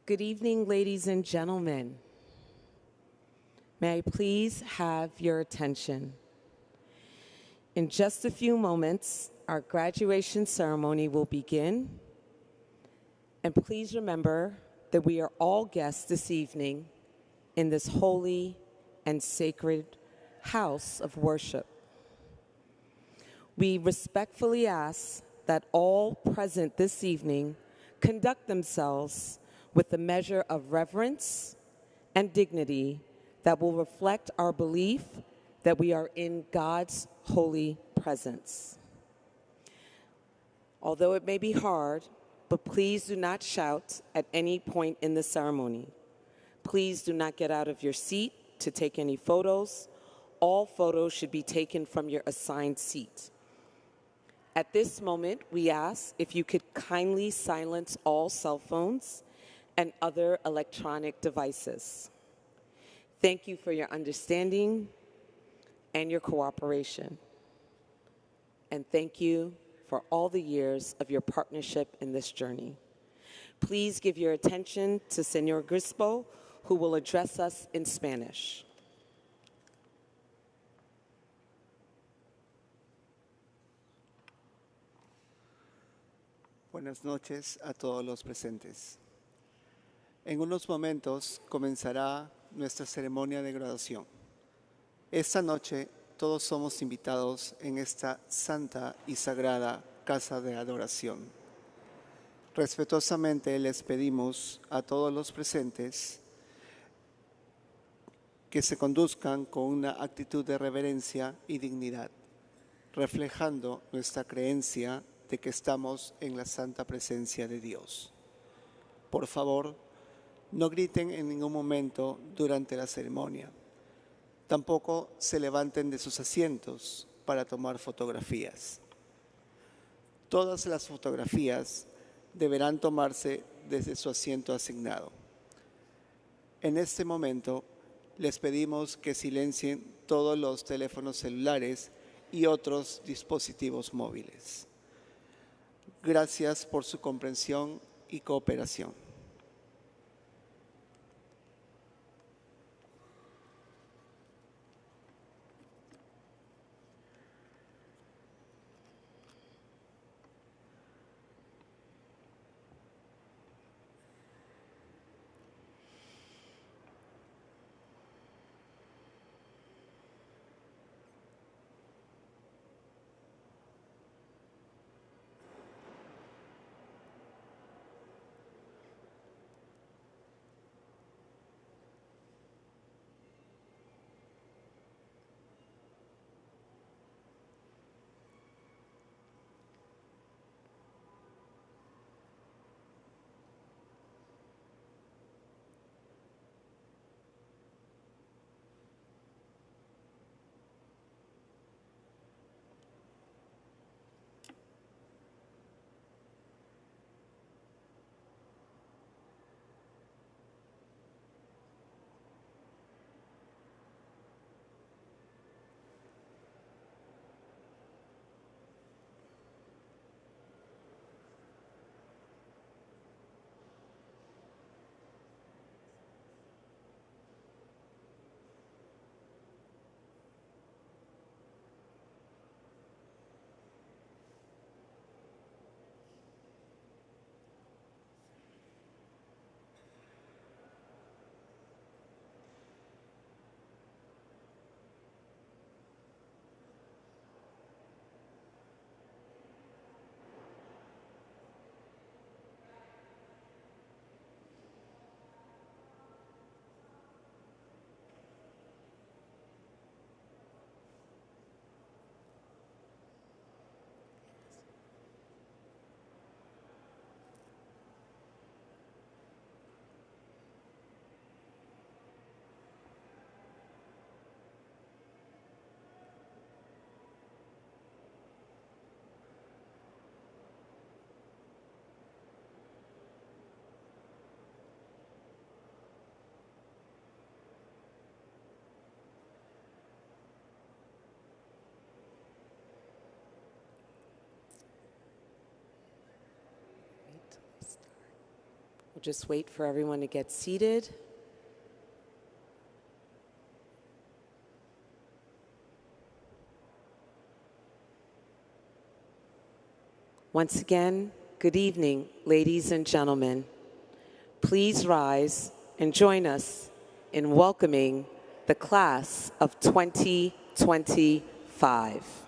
Good evening, ladies and gentlemen. May I please have your attention? In just a few moments, our graduation ceremony will begin. And please remember that we are all guests this evening in this holy and sacred house of worship. We respectfully ask that all present this evening conduct themselves with a measure of reverence and dignity that will reflect our belief that we are in God's holy presence. Although it may be hard, but please do not shout at any point in the ceremony. Please do not get out of your seat to take any photos. All photos should be taken from your assigned seat. At this moment, we ask if you could kindly silence all cell phones and other electronic devices. Thank you for your understanding and your cooperation. And thank you for all the years of your partnership in this journey. Please give your attention to Señor Grispo, who will address us in Spanish. Buenas noches a todos los presentes. En unos momentos comenzará nuestra ceremonia de graduación. Esta noche todos somos invitados en esta santa y sagrada casa de adoración. Respetuosamente les pedimos a todos los presentes que se conduzcan con una actitud de reverencia y dignidad, reflejando nuestra creencia de que estamos en la santa presencia de Dios. Por favor, no griten en ningún momento durante la ceremonia. Tampoco se levanten de sus asientos para tomar fotografías. Todas las fotografías deberán tomarse desde su asiento asignado. En este momento, les pedimos que silencien todos los teléfonos celulares y otros dispositivos móviles. Gracias por su comprensión y cooperación. We'll just wait for everyone to get seated. Once again, good evening, ladies and gentlemen. Please rise and join us in welcoming the class of 2025.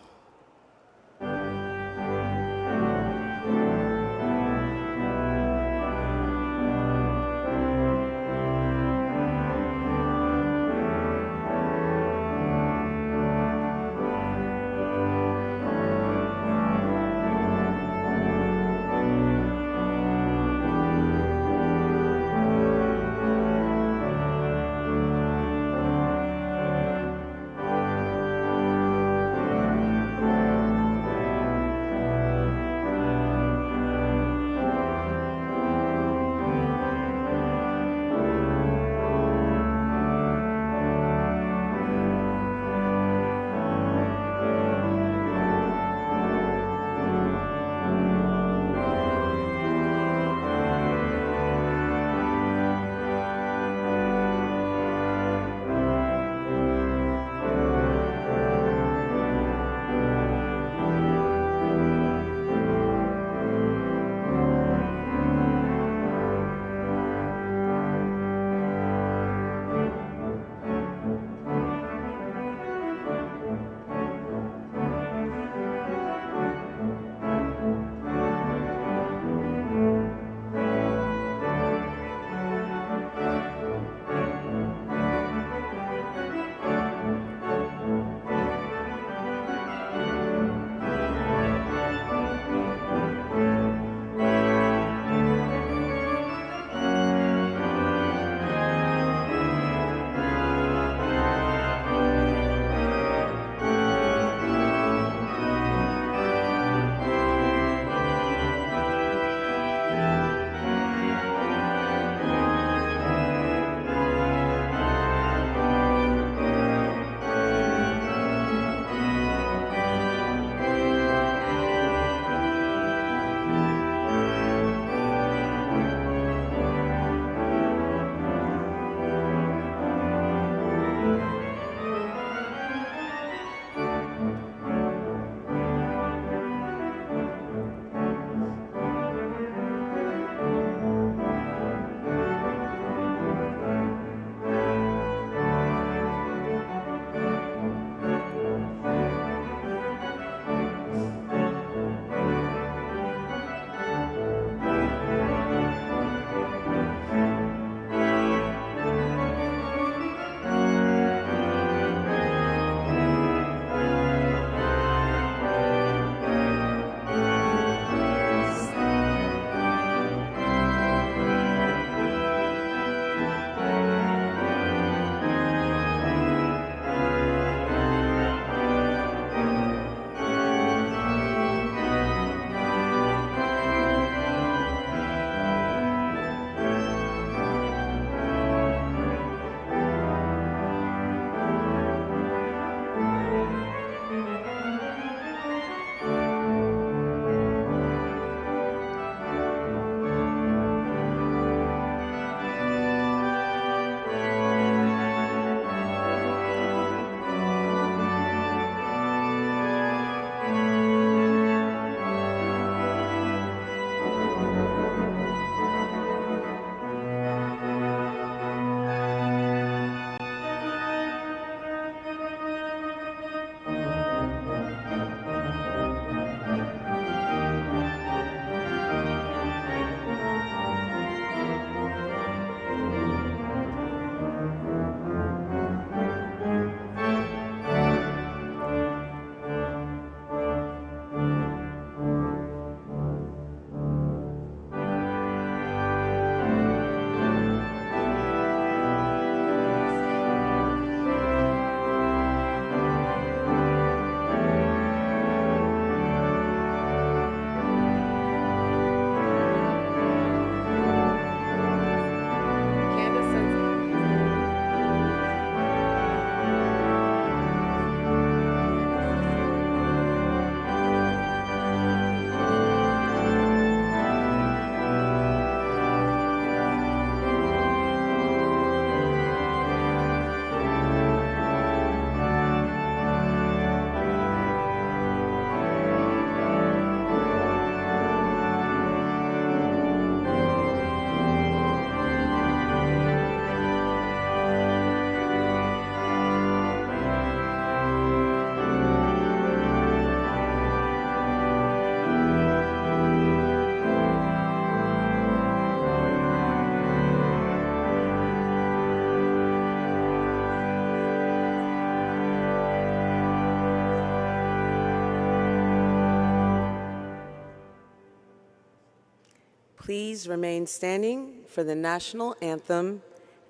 Please remain standing for the national anthem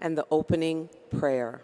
and the opening prayer.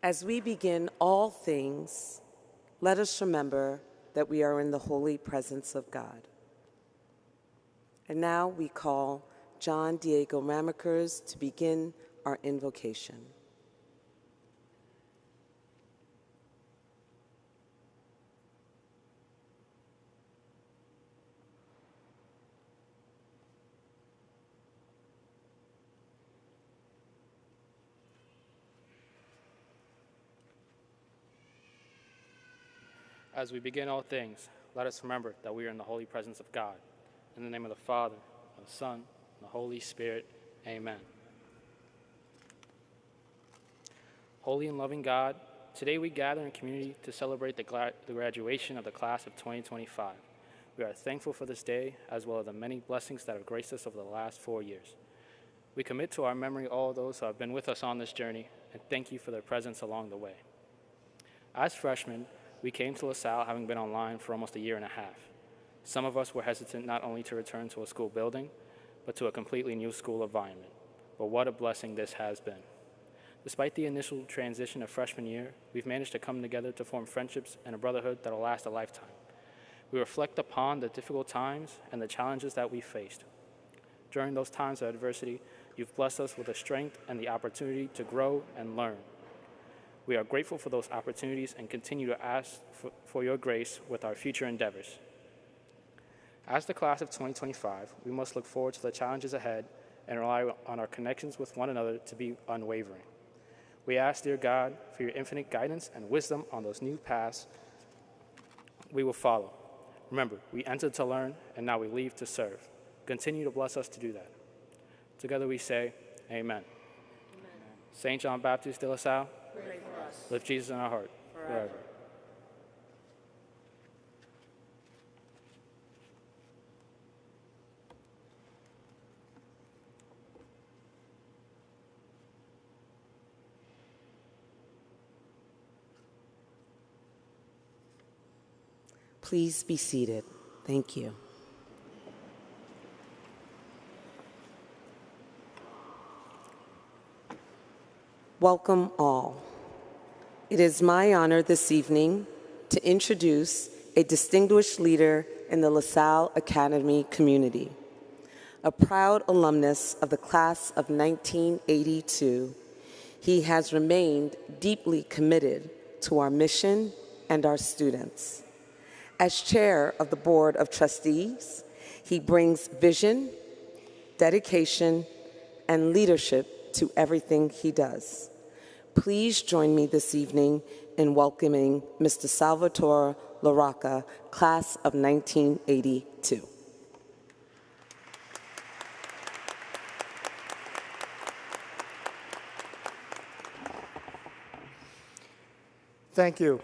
As we begin all things, let us remember that we are in the holy presence of God. And now we call John Diego Ramekers to begin our invocation. As we begin all things, let us remember that we are in the holy presence of God. In the name of the Father, of the Son, and the Holy Spirit, amen. Holy and loving God, today we gather in community to celebrate the graduation of the class of 2025. We are thankful for this day, as well as the many blessings that have graced us over the last 4 years. We commit to our memory all those who have been with us on this journey, and thank you for their presence along the way. As freshmen, we came to LaSalle having been online for almost a year and a half. Some of us were hesitant not only to return to a school building, but to a completely new school environment. But what a blessing this has been. Despite the initial transition of freshman year, we've managed to come together to form friendships and a brotherhood that will last a lifetime. We reflect upon the difficult times and the challenges that we faced. During those times of adversity, you've blessed us with the strength and the opportunity to grow and learn. We are grateful for those opportunities and continue to ask for your grace with our future endeavors. As the class of 2025, we must look forward to the challenges ahead and rely on our connections with one another to be unwavering. We ask, dear God, for your infinite guidance and wisdom on those new paths we will follow. Remember, we entered to learn, and now we leave to serve. Continue to bless us to do that. Together we say, Amen. Amen. St. John Baptist de LaSalle, Pray for us. lift Jesus in our heart forever. Please be seated. Thank you. Welcome all. It is my honor this evening to introduce a distinguished leader in the LaSalle Academy community. A proud alumnus of the class of 1982, he has remained deeply committed to our mission and our students. As chair of the Board of Trustees, he brings vision, dedication, and leadership to everything he does. Please join me this evening in welcoming Mr. Salvatore LaRocca, class of 1982. Thank you.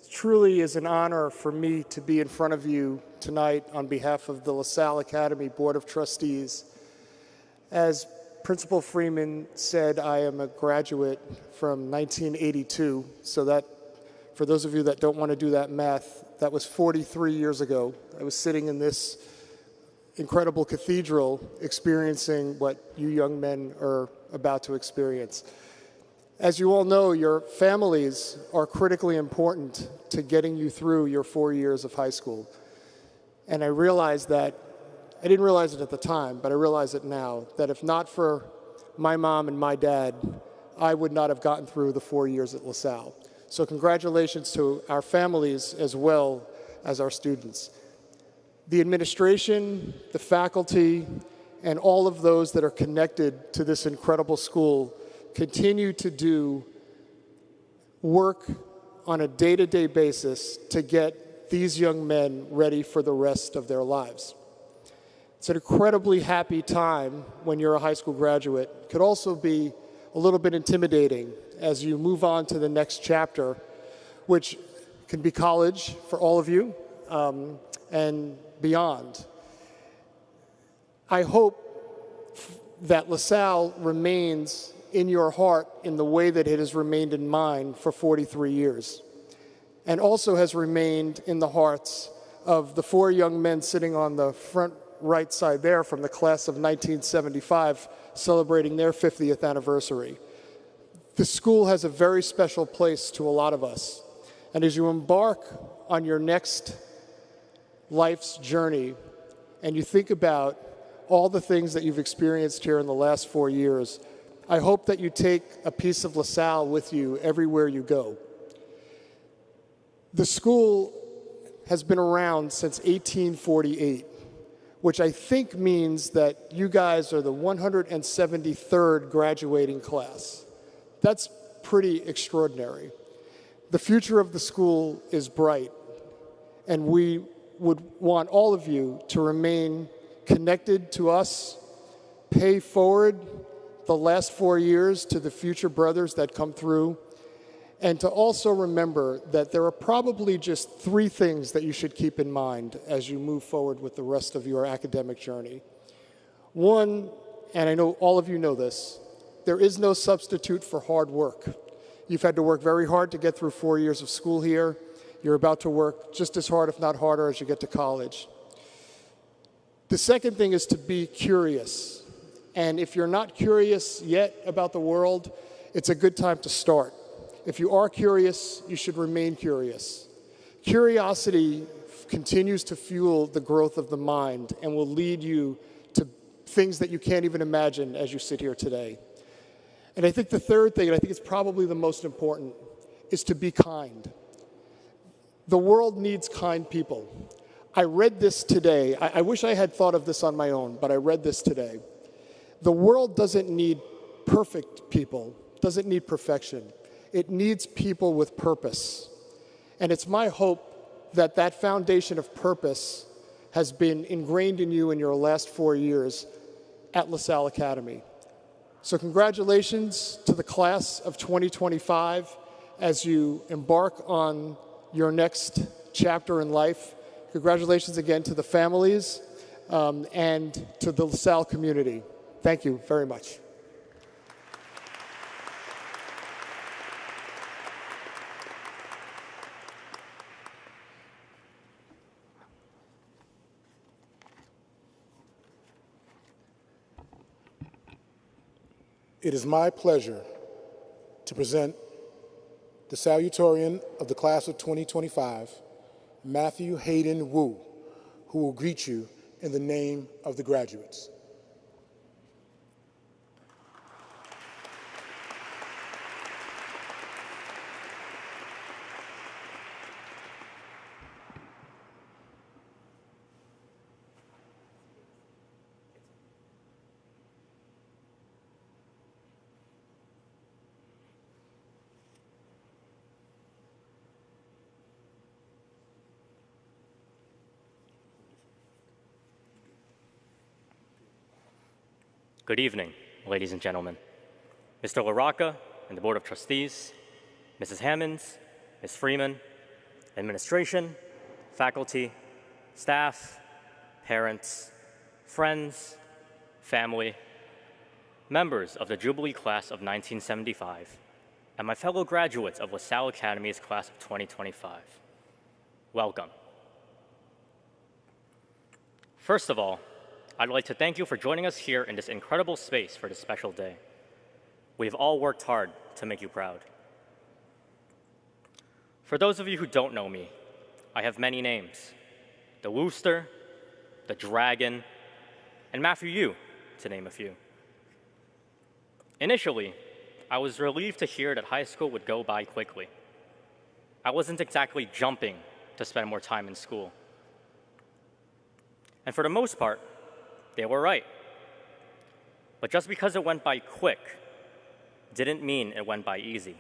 It truly is an honor for me to be in front of you tonight on behalf of the LaSalle Academy Board of Trustees. As Principal Freeman said, I am a graduate from 1982, so that, for those of you that don't want to do that math, that was 43 years ago. I was sitting in this incredible cathedral experiencing what you young men are about to experience. As you all know, your families are critically important to getting you through your 4 years of high school. And I realized that, I didn't realize it at the time, but I realize it now, that if not for my mom and my dad, I would not have gotten through the 4 years at LaSalle. So congratulations to our families as well as our students. The administration, the faculty, and all of those that are connected to this incredible school continue to do work on a day-to-day basis to get these young men ready for the rest of their lives. It's an incredibly happy time when you're a high school graduate. It could also be a little bit intimidating as you move on to the next chapter, which can be college for all of you and beyond. I hope that LaSalle remains in your heart in the way that it has remained in mine for 43 years, and also has remained in the hearts of the 4 young men sitting on the front right side there from the class of 1975, celebrating their 50th anniversary. The school has a very special place to a lot of us, and as you embark on your next life's journey, and you think about all the things that you've experienced here in the last 4 years, I hope that you take a piece of LaSalle with you everywhere you go. The school has been around since 1848, which I think means that you guys are the 173rd graduating class. That's pretty extraordinary. The future of the school is bright, and we would want all of you to remain connected to us, pay forward the last 4 years to the future brothers that come through, and to also remember that there are probably just 3 things that you should keep in mind as you move forward with the rest of your academic journey. One, and I know all of you know this, there is no substitute for hard work. You've had to work very hard to get through 4 years of school here. You're about to work just as hard, if not harder, as you get to college. The second thing is to be curious. And if you're not curious yet about the world, it's a good time to start. If you are curious, you should remain curious. Curiosity continues to fuel the growth of the mind and will lead you to things that you can't even imagine as you sit here today. And I think the third thing, and I think it's probably the most important, is to be kind. The world needs kind people. I read this today. I wish I had thought of this on my own, but I read this today. The world doesn't need perfect people, doesn't need perfection. It needs people with purpose. And it's my hope that that foundation of purpose has been ingrained in you in your last 4 years at LaSalle Academy. So congratulations to the class of 2025 as you embark on your next chapter in life. Congratulations again to the families and to the LaSalle community. Thank you very much. It is my pleasure to present the salutatorian of the class of 2025, Matthew Hayden Wu, who will greet you in the name of the graduates. Good evening, ladies and gentlemen. Mr. LaRocca and the Board of Trustees, Mrs. Hammonds, Ms. Freeman, administration, faculty, staff, parents, friends, family, members of the Jubilee Class of 1975, and my fellow graduates of LaSalle Academy's Class of 2025. Welcome. First of all, I'd like to thank you for joining us here in this incredible space for this special day. We've all worked hard to make you proud. For those of you who don't know me, I have many names: the Wooster, the Dragon, and Matthew Yu, to name a few. Initially, I was relieved to hear that high school would go by quickly. I wasn't exactly jumping to spend more time in school. And for the most part, they were right. But just because it went by quick didn't mean it went by easy.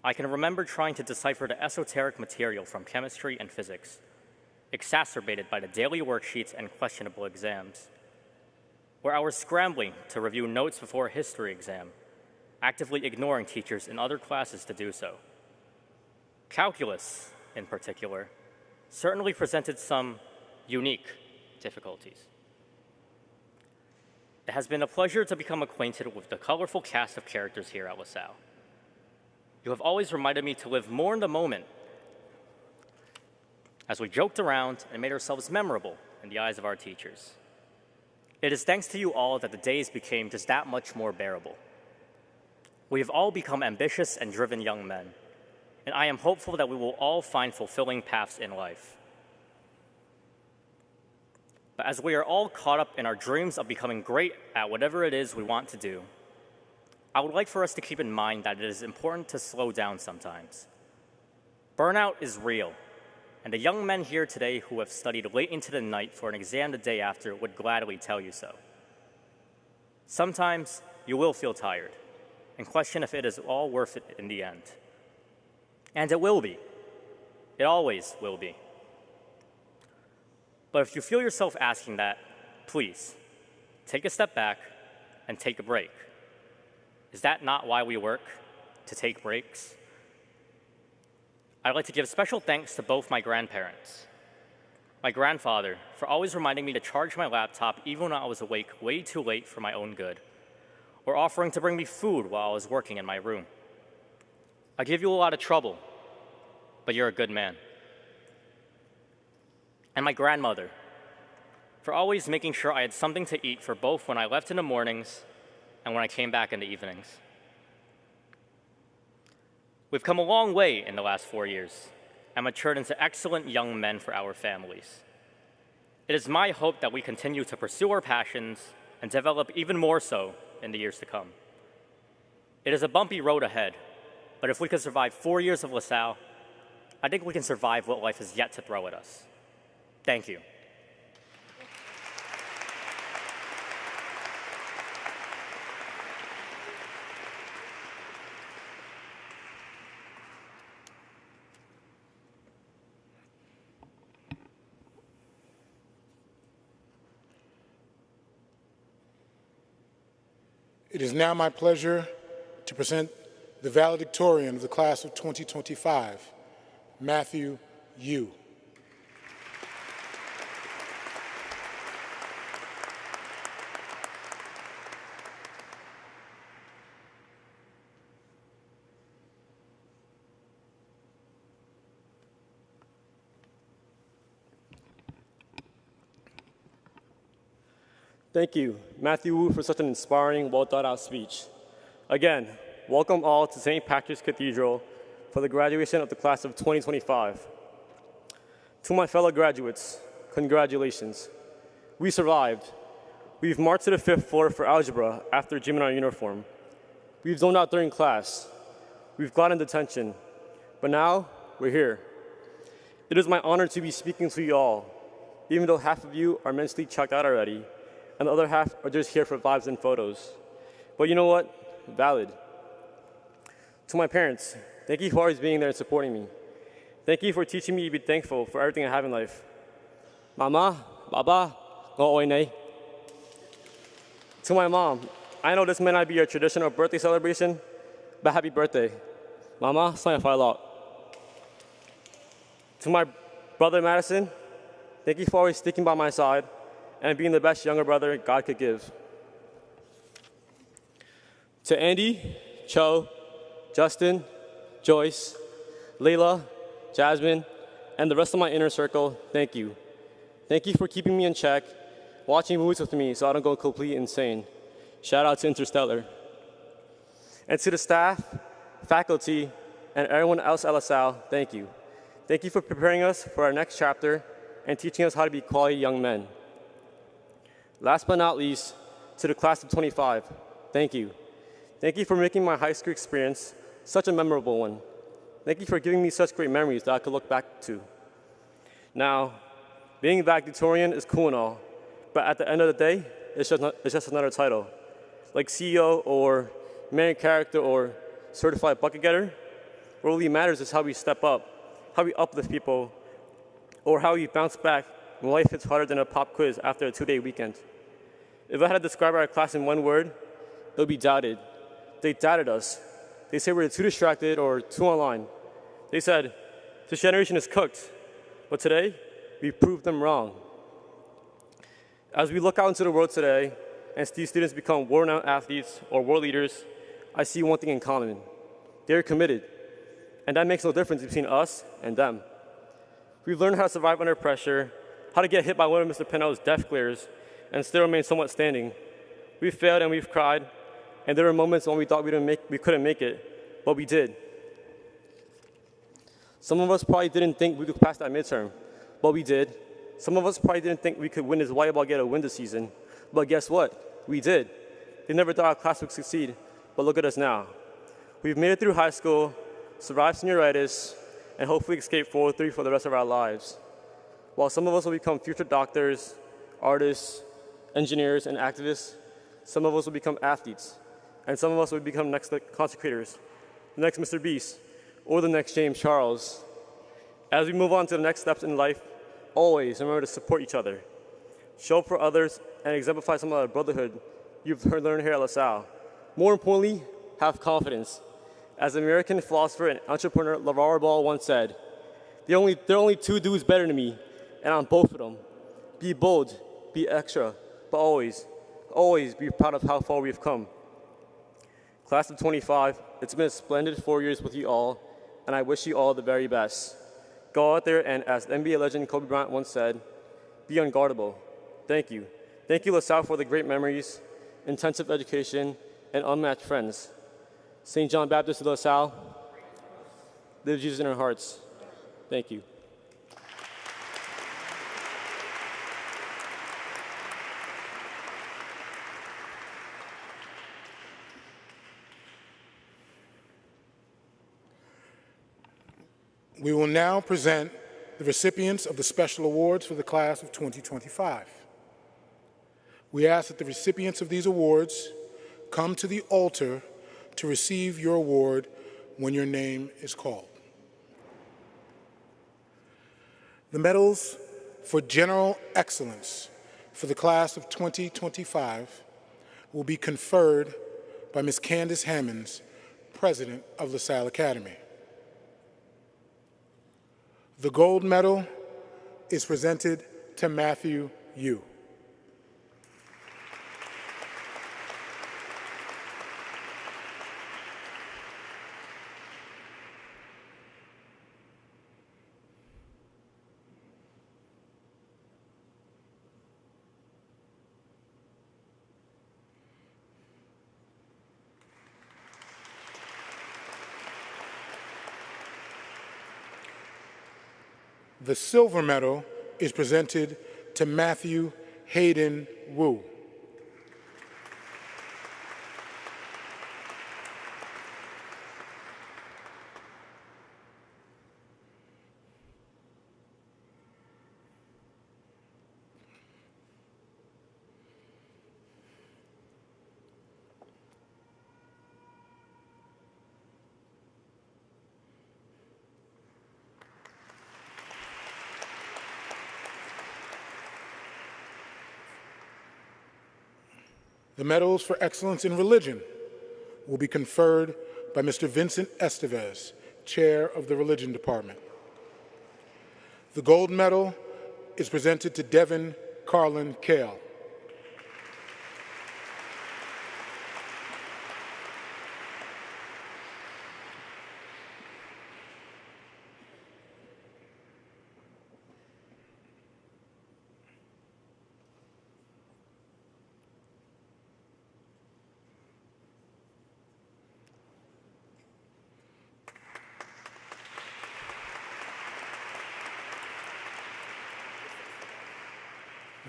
I can remember trying to decipher the esoteric material from chemistry and physics, exacerbated by the daily worksheets and questionable exams, where I was scrambling to review notes before a history exam, actively ignoring teachers in other classes to do so. Calculus, in particular, certainly presented some unique difficulties. It has been a pleasure to become acquainted with the colorful cast of characters here at LaSalle. You have always reminded me to live more in the moment as we joked around and made ourselves memorable in the eyes of our teachers. It is thanks to you all that the days became just that much more bearable. We have all become ambitious and driven young men, and I am hopeful that we will all find fulfilling paths in life. But as we are all caught up in our dreams of becoming great at whatever it is we want to do, I would like for us to keep in mind that it is important to slow down sometimes. Burnout is real, and the young men here today who have studied late into the night for an exam the day after would gladly tell you so. Sometimes you will feel tired and question if it is all worth it in the end. And it will be. It always will be. But if you feel yourself asking that, please, take a step back and take a break. Is that not why we work? To take breaks? I'd like to give special thanks to both my grandparents. My grandfather for always reminding me to charge my laptop even when I was awake way too late for my own good, or offering to bring me food while I was working in my room. I give you a lot of trouble, but you're a good man. And my grandmother for always making sure I had something to eat for both when I left in the mornings and when I came back in the evenings. We've come a long way in the last 4 years and matured into excellent young men for our families. It is my hope that we continue to pursue our passions and develop even more so in the years to come. It is a bumpy road ahead, but if we can survive 4 years of LaSalle, I think we can survive what life has yet to throw at us. Thank you. It is now my pleasure to present the valedictorian of the class of 2025, Matthew Yu. Thank you, Matthew Wu, for such an inspiring, well-thought-out speech. Again, welcome all to St. Patrick's Cathedral for the graduation of the class of 2025. To my fellow graduates, congratulations. We survived. We've marched to the 5th floor for algebra after gym in our uniform. We've zoned out during class. We've gotten detention. But now, we're here. It is my honor to be speaking to you all, even though half of you are mentally checked out already, and the other half are just here for vibes and photos. But you know what? Valid. To my parents, thank you for always being there and supporting me. Thank you for teaching me to be thankful for everything I have in life. Mama, Baba, go nay. To my mom, I know this may not be your traditional birthday celebration, but happy birthday. Mama, saya fai lot. To my brother Madison, thank you for always sticking by my side and being the best younger brother God could give. To Andy, Cho, Justin, Joyce, Layla, Jasmine, and the rest of my inner circle, thank you. Thank you for keeping me in check, watching movies with me so I don't go completely insane. Shout out to Interstellar. And to the staff, faculty, and everyone else at LaSalle, thank you. Thank you for preparing us for our next chapter and teaching us how to be quality young men. Last but not least, to the class of 25, thank you. Thank you for making my high school experience such a memorable one. Thank you for giving me such great memories that I could look back to. Now, being valedictorian is cool and all, but at the end of the day, it's just another title. Like CEO or main character or certified bucket getter, what really matters is how we step up, how we uplift people, or how we bounce back when life hits harder than a pop quiz after a 2-day weekend. If I had to describe our class in one word, it would be doubted. They doubted us. They said we were too distracted or too online. They said, this generation is cooked. But today, we proved them wrong. As we look out into the world today and see students become world-renowned athletes or world leaders, I see one thing in common. They're committed. And that makes no difference between us and them. We've learned how to survive under pressure, how to get hit by one of Mr. Pennell's death glares, and still remain somewhat standing. We've failed and we've cried, and there were moments when we thought we couldn't make it, but we did. Some of us probably didn't think we could pass that midterm, but we did. Some of us probably didn't think we could win this volleyball game to win the season, but guess what? We did. They never thought our class would succeed, but look at us now. We've made it through high school, survived senioritis, and hopefully escape 403 for the rest of our lives. While some of us will become future doctors, artists, engineers, and activists, some of us will become athletes, and some of us will become next consecrators, the next Mr. Beast, or the next James Charles. As we move on to the next steps in life, always remember to support each other. Show up for others and exemplify some of the brotherhood you've learned here at LaSalle. More importantly, have confidence. As American philosopher and entrepreneur LeVar Ball once said, there are only two dudes better than me, and I'm both of them. Be bold, be extra, but always, always be proud of how far we've come. Class of 25, it's been a splendid 4 years with you all, and I wish you all the very best. Go out there and, as NBA legend Kobe Bryant once said, be unguardable. Thank you. Thank you, LaSalle, for the great memories, intensive education, and unmatched friends. St. John Baptist of LaSalle, live Jesus in our hearts. Thank you. We will now present the recipients of the special awards for the class of 2025. We ask that the recipients of these awards come to the altar to receive your award when your name is called. The medals for general excellence for the class of 2025 will be conferred by Ms. Candace Hammonds, President of LaSalle Academy. The gold medal is presented to Matthew Yu. The silver medal is presented to Matthew Hayden Wu. The medals for excellence in religion will be conferred by Mr. Vincent Estevez, Chair of the Religion Department. The gold medal is presented to Devin Carlin Kale.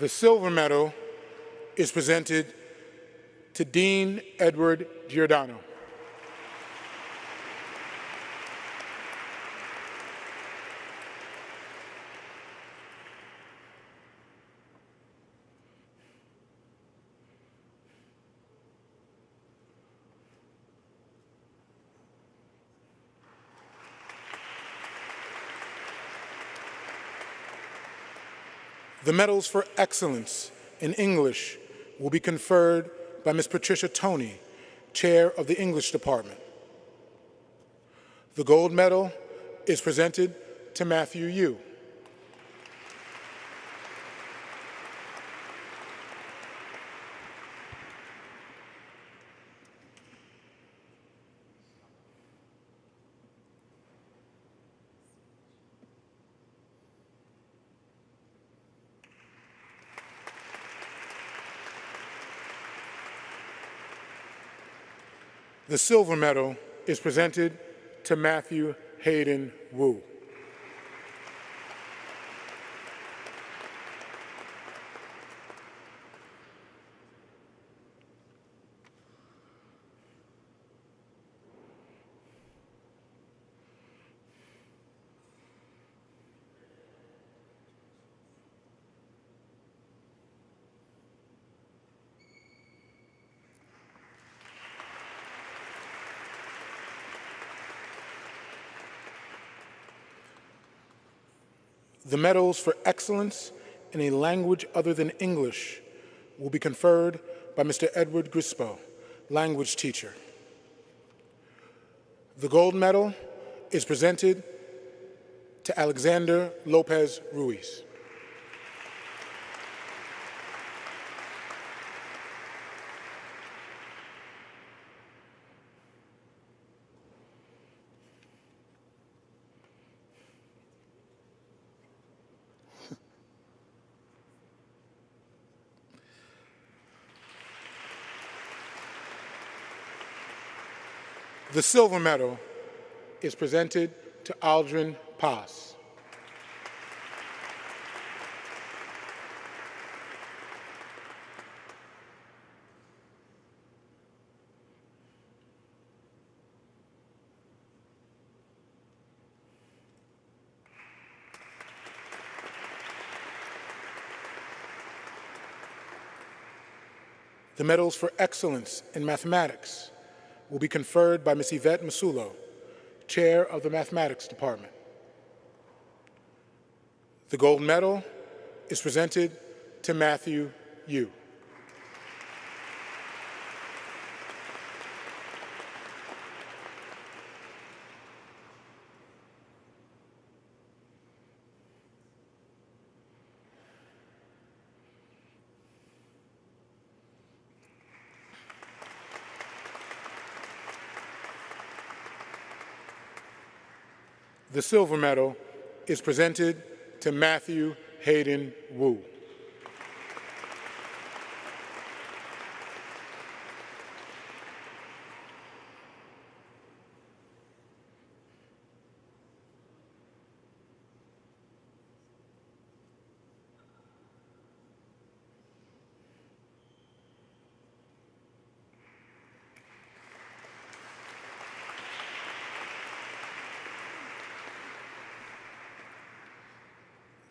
The silver medal is presented to Dean Edward Giordano. The medals for excellence in English will be conferred by Ms. Patricia Toney, Chair of the English Department. The gold medal is presented to Matthew Yu. The silver medal is presented to Matthew Hayden Wu. The medals for excellence in a language other than English will be conferred by Mr. Edward Grispo, language teacher. The gold medal is presented to Alexander Lopez Ruiz. The silver medal is presented to Aldrin Paz. The medals for excellence in mathematics will be conferred by Ms. Yvette Masulo, Chair of the Mathematics Department. The gold medal is presented to Matthew Yu. The silver medal is presented to Matthew Hayden Wu.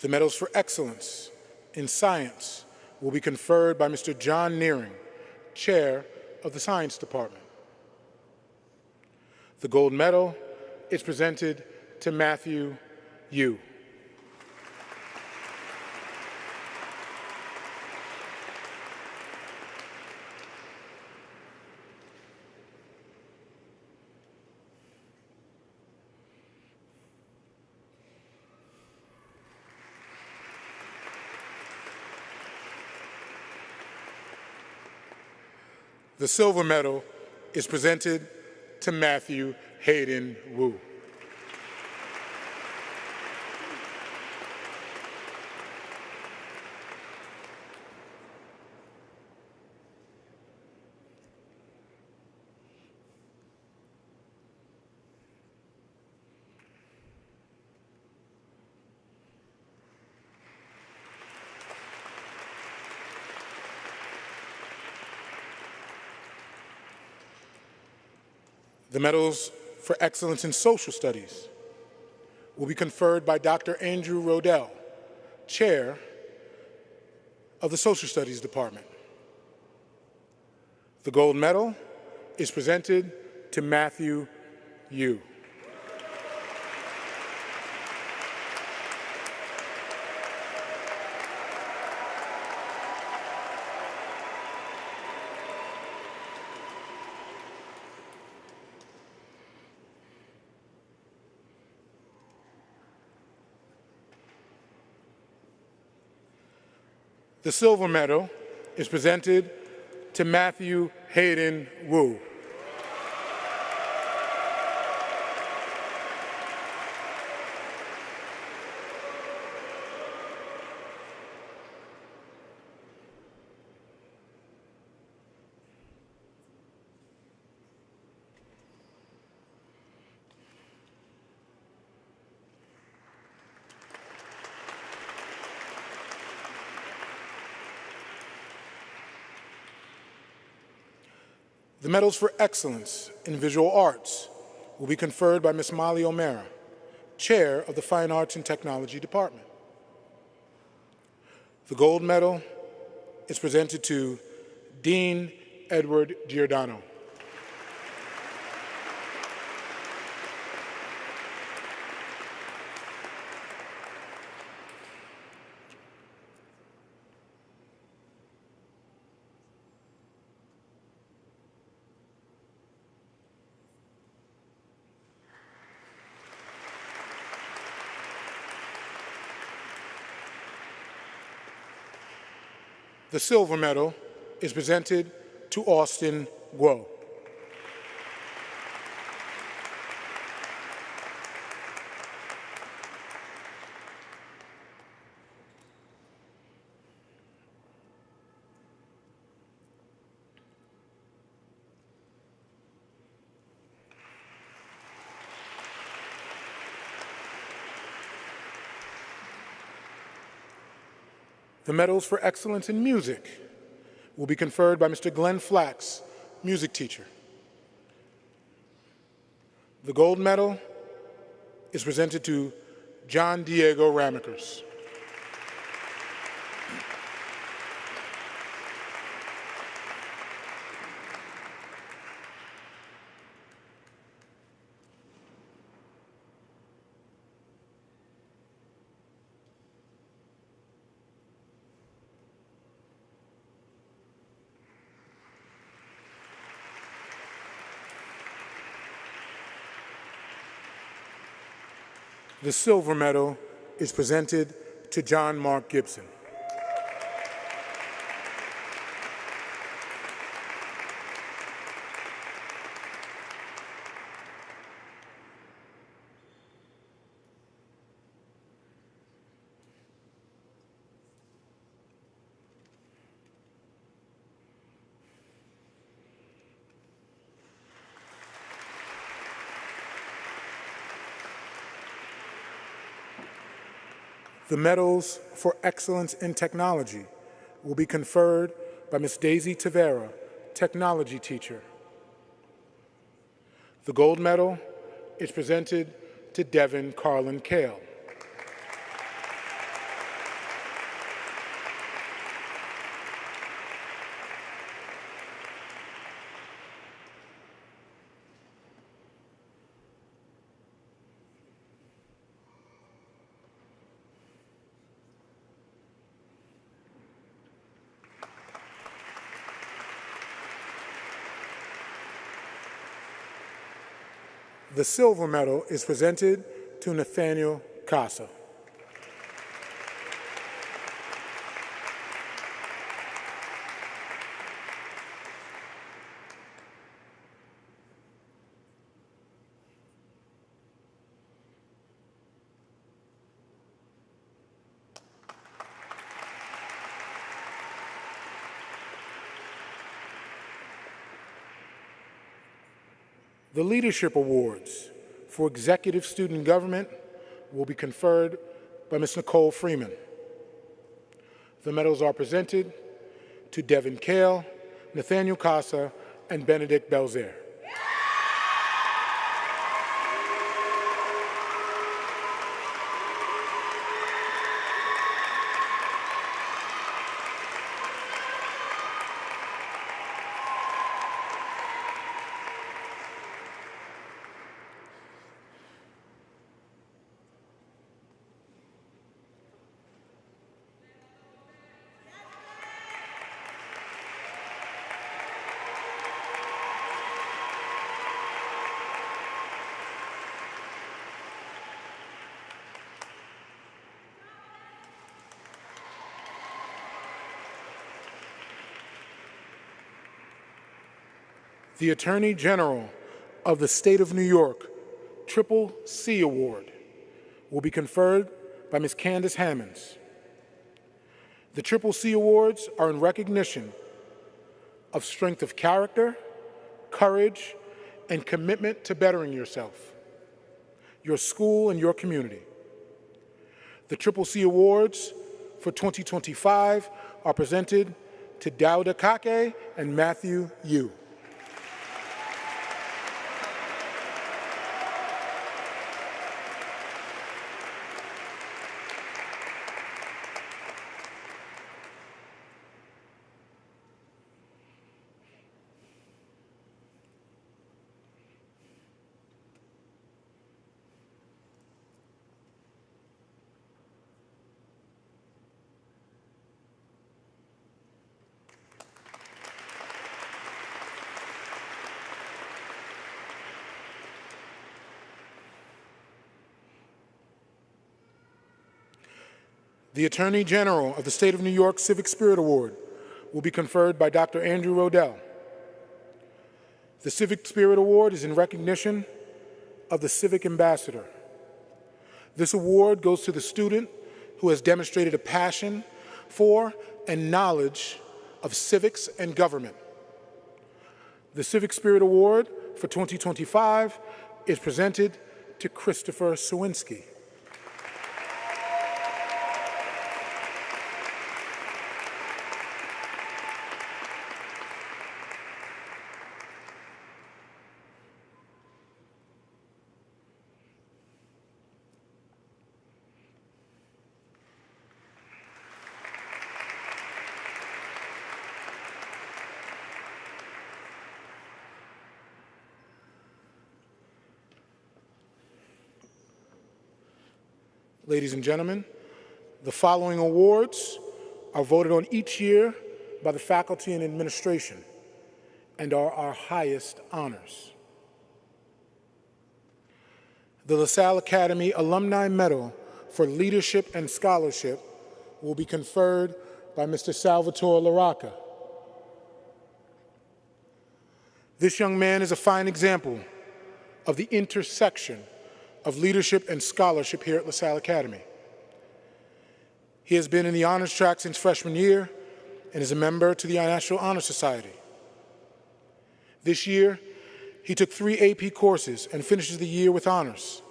The medals for excellence in science will be conferred by Mr. John Nearing, Chair of the Science Department. The gold medal is presented to Matthew Yu. The silver medal is presented to Matthew Hayden Wu. The medals for excellence in social studies will be conferred by Dr. Andrew Rodell, Chair of the Social Studies Department. The gold medal is presented to Matthew Yu. The silver medal is presented to Matthew Hayden Wu. The medals for excellence in visual arts will be conferred by Ms. Molly O'Mara, Chair of the Fine Arts and Technology Department. The gold medal is presented to Dean Edward Giordano. The silver medal is presented to Austin Guo. The medals for excellence in music will be conferred by Mr. Glenn Flax, music teacher. The gold medal is presented to John Diego Ramekers. The silver medal is presented to John Mark Gibson. The medals for excellence in technology will be conferred by Ms. Daisy Tavera, technology teacher. The gold medal is presented to Devin Carlin Kale. The silver medal is presented to Nathaniel Casa. The Leadership Awards for Executive Student Government will be conferred by Ms. Nicole Freeman. The medals are presented to Devin Kale, Nathaniel Casa, and Benedict Belzer. The Attorney General of the State of New York Triple C Award will be conferred by Ms. Candace Hammonds. The Triple C Awards are in recognition of strength of character, courage, and commitment to bettering yourself, your school, and your community. The Triple C Awards for 2025 are presented to Dauda Kake and Matthew Yu. The Attorney General of the State of New York Civic Spirit Award will be conferred by Dr. Andrew Rodell. The Civic Spirit Award is in recognition of the Civic Ambassador. This award goes to the student who has demonstrated a passion for and knowledge of civics and government. The Civic Spirit Award for 2025 is presented to Christopher Sawinski. Ladies and gentlemen, the following awards are voted on each year by the faculty and administration and are our highest honors. The LaSalle Academy Alumni Medal for Leadership and Scholarship will be conferred by Mr. Salvatore Laraca. This young man is a fine example of the intersection of leadership and scholarship here at LaSalle Academy. He has been in the honors track since freshman year and is a member to the National Honor Society. This year, he took 3 AP courses and finishes the year with honors.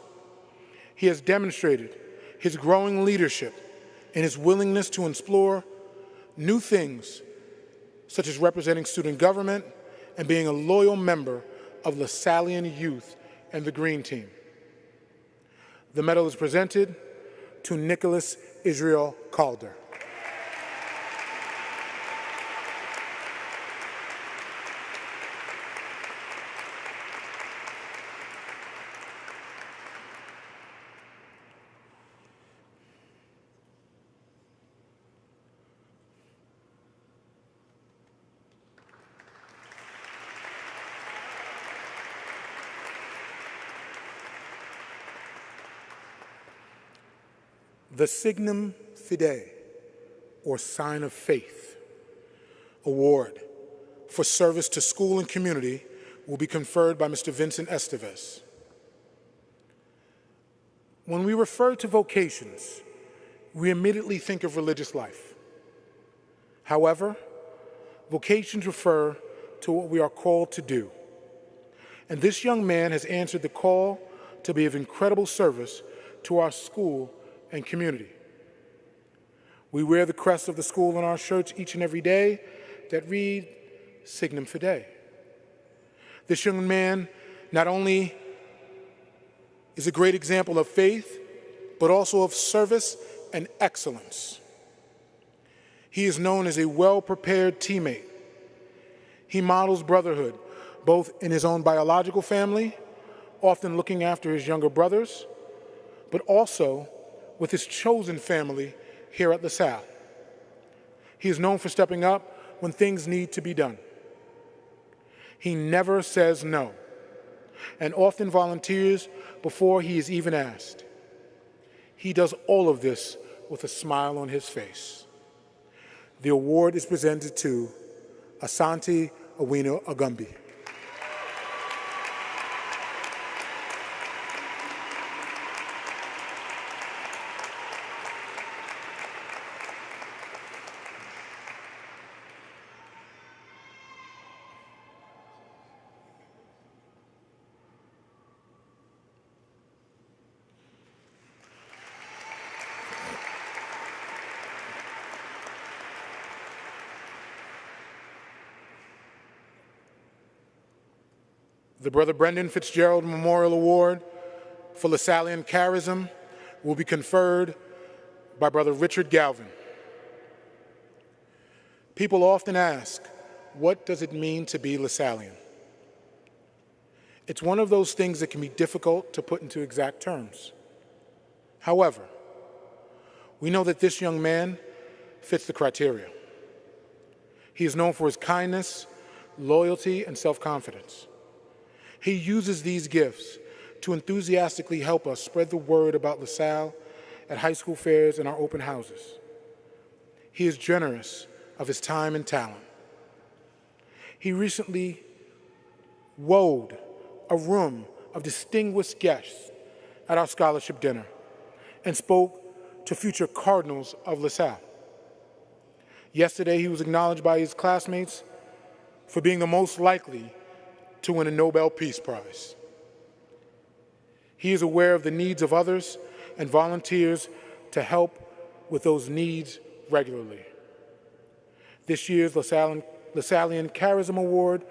He has demonstrated his growing leadership and his willingness to explore new things, such as representing student government and being a loyal member of LaSallian Youth and the Green Team. The medal is presented to Nicholas Israel Calder. The Signum Fidei, or Sign of Faith, award for service to school and community will be conferred by Mr. Vincent Estevez. When we refer to vocations, we immediately think of religious life. However, vocations refer to what we are called to do. And this young man has answered the call to be of incredible service to our school and community. We wear the crest of the school on our shirts each and every day that read Signum Fidei. This young man not only is a great example of faith, but also of service and excellence. He is known as a well-prepared teammate. He models brotherhood, both in his own biological family, often looking after his younger brothers, but also with his chosen family here at LaSalle. He is known for stepping up when things need to be done. He never says no, and often volunteers before he is even asked. He does all of this with a smile on his face. The award is presented to Asante Awino Agumbi. The Brother Brendan Fitzgerald Memorial Award for LaSallian Charism will be conferred by Brother Richard Galvin. People often ask, what does it mean to be LaSallian? It's one of those things that can be difficult to put into exact terms. However, we know that this young man fits the criteria. He is known for his kindness, loyalty, and self-confidence. He uses these gifts to enthusiastically help us spread the word about LaSalle at high school fairs and our open houses. He is generous of his time and talent. He recently wowed a room of distinguished guests at our scholarship dinner and spoke to future Cardinals of LaSalle. Yesterday, he was acknowledged by his classmates for being the most likely to win a Nobel Peace Prize. He is aware of the needs of others and volunteers to help with those needs regularly. This year's LaSallian Charism Award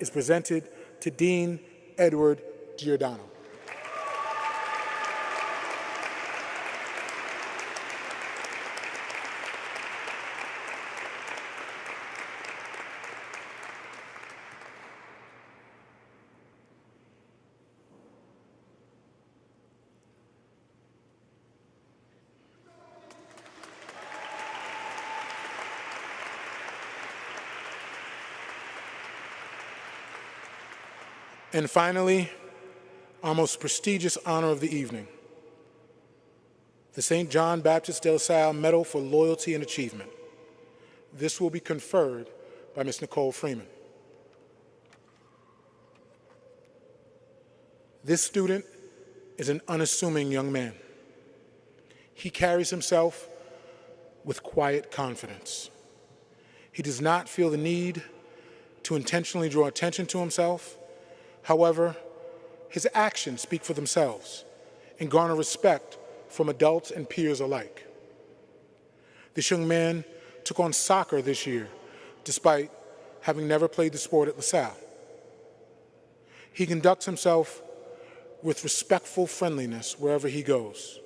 is presented to Dean Edward Giordano. And finally, our most prestigious honor of the evening, the St. John Baptist de LaSalle Medal for Loyalty and Achievement. This will be conferred by Ms. Nicole Freeman. This student is an unassuming young man. He carries himself with quiet confidence. He does not feel the need to intentionally draw attention to himself. However, his actions speak for themselves and garner respect from adults and peers alike. This young man took on soccer this year, despite having never played the sport at LaSalle. He conducts himself with respectful friendliness wherever he goes.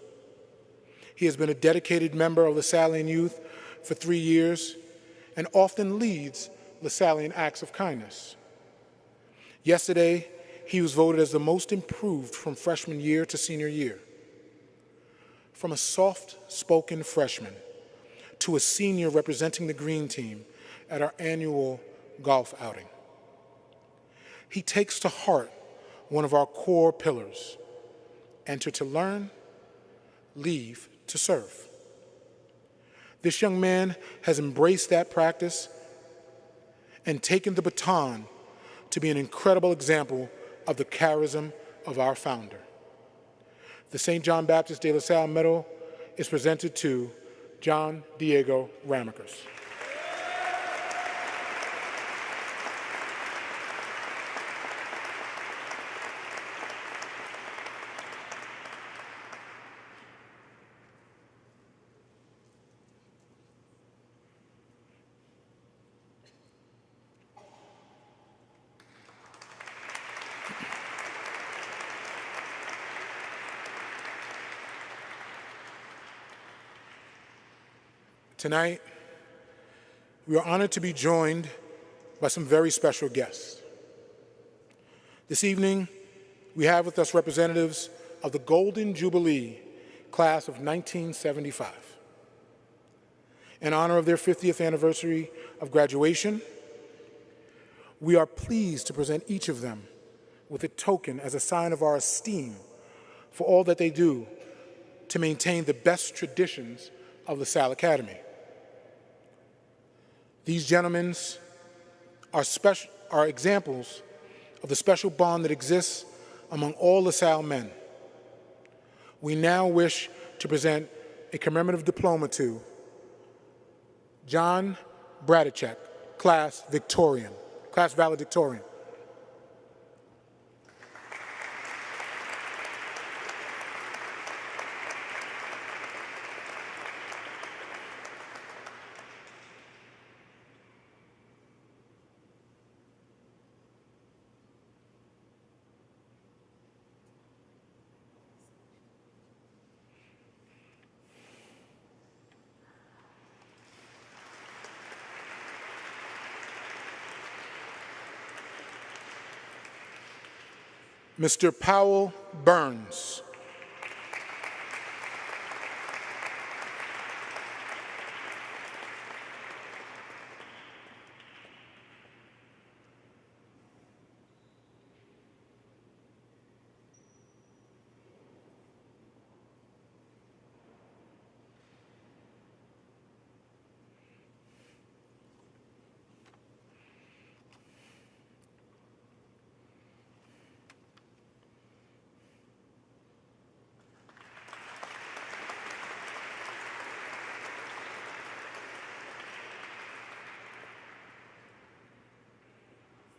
He has been a dedicated member of LaSallian Youth for 3 years and often leads LaSallian acts of kindness. Yesterday, he was voted as the most improved from freshman year to senior year. From a soft-spoken freshman to a senior representing the green team at our annual golf outing. He takes to heart one of our core pillars: enter to learn, leave to serve. This young man has embraced that practice and taken the baton to be an incredible example of the charism of our founder. The St. John Baptist de LaSalle Medal is presented to John Diego Ramicus. Tonight, we are honored to be joined by some very special guests. This evening, we have with us representatives of the Golden Jubilee class of 1975. In honor of their 50th anniversary of graduation, we are pleased to present each of them with a token as a sign of our esteem for all that they do to maintain the best traditions of LaSalle Academy. These gentlemen are examples of the special bond that exists among all LaSalle men. We now wish to present a commemorative diploma to John Bradachek, class valedictorian. Mr. Powell Burns.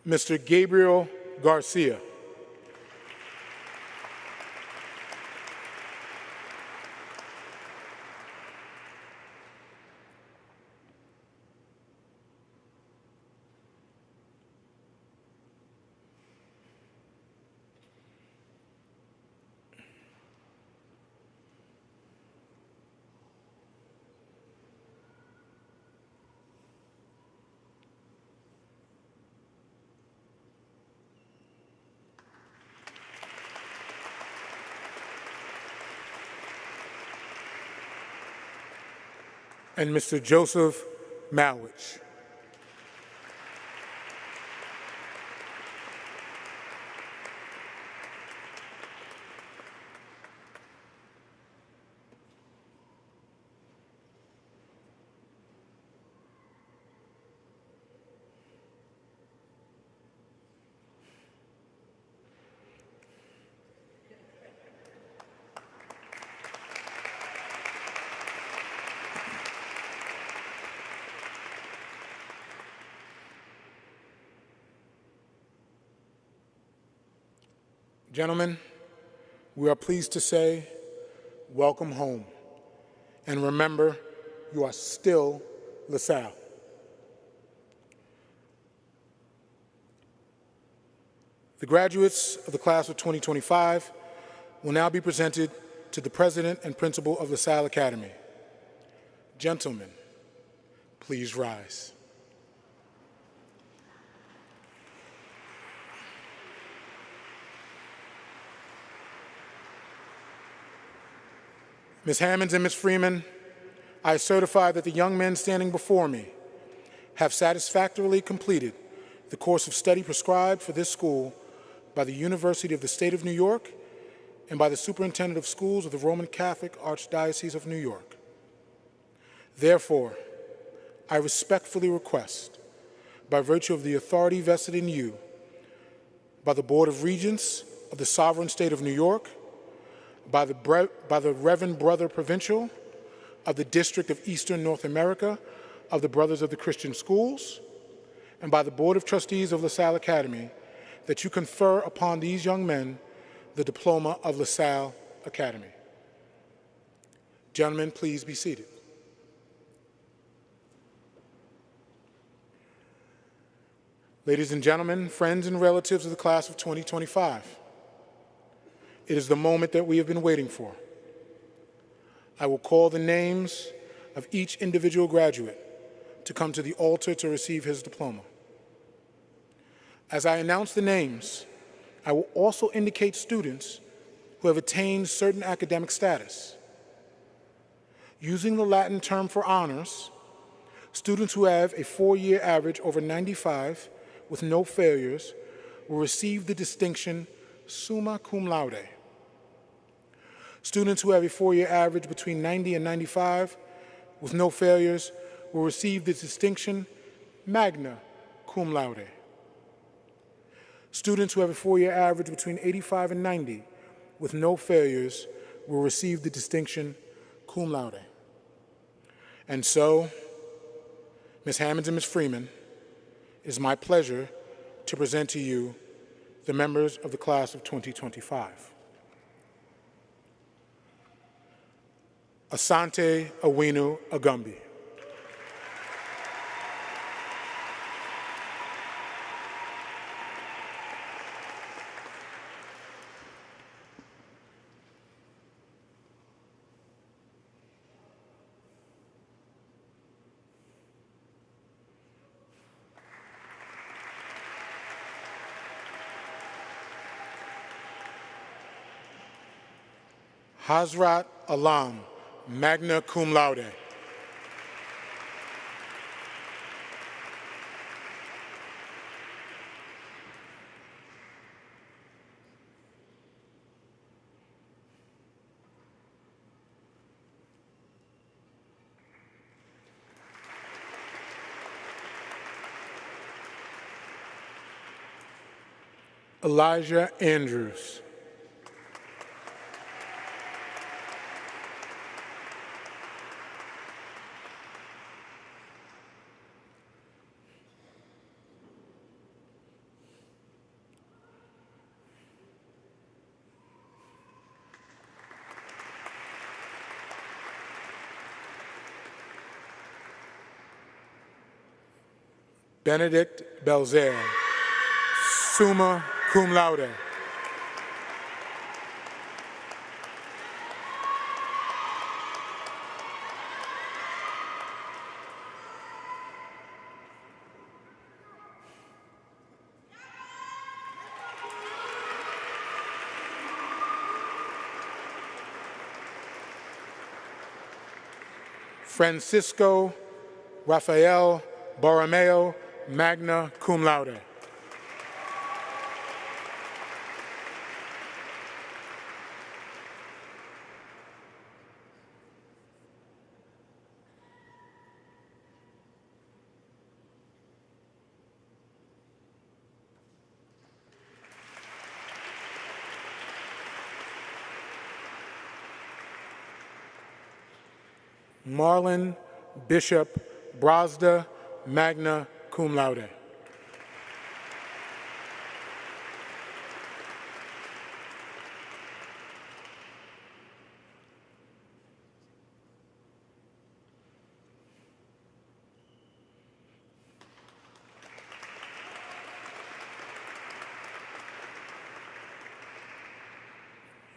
Mr. Gabriel Garcia. And Mr. Joseph Malwich. Gentlemen, we are pleased to say, welcome home. And remember, you are still LaSalle. The graduates of the class of 2025 will now be presented to the president and principal of LaSalle Academy. Gentlemen, please rise. Ms. Hammonds and Ms. Freeman, I certify that the young men standing before me have satisfactorily completed the course of study prescribed for this school by the University of the State of New York and by the Superintendent of Schools of the Roman Catholic Archdiocese of New York. Therefore, I respectfully request, by virtue of the authority vested in you by the Board of Regents of the Sovereign State of New York, by the Reverend Brother Provincial of the District of Eastern North America of the Brothers of the Christian Schools, and by the Board of Trustees of LaSalle Academy, that you confer upon these young men the diploma of LaSalle Academy. Gentlemen, please be seated. Ladies and gentlemen, friends and relatives of the class of 2025, it is the moment that we have been waiting for. I will call the names of each individual graduate to come to the altar to receive his diploma. As I announce the names, I will also indicate students who have attained certain academic status. Using the Latin term for honors, students who have a 4-year average over 95 with no failures will receive the distinction summa cum laude. Students who have a 4-year average between 90 and 95 with no failures will receive the distinction magna cum laude. Students who have a 4-year average between 85 and 90 with no failures will receive the distinction cum laude. And so, Ms. Hammonds and Ms. Freeman, it is my pleasure to present to you the members of the class of 2025. Asante Awinu Agumbi. Hazrat Alam, magna cum laude. Elijah Andrews. Benedict Belzer, summa cum laude. Francisco Rafael Borromeo, magna cum laude. Marlon Bishop Brazda, magna cum laude.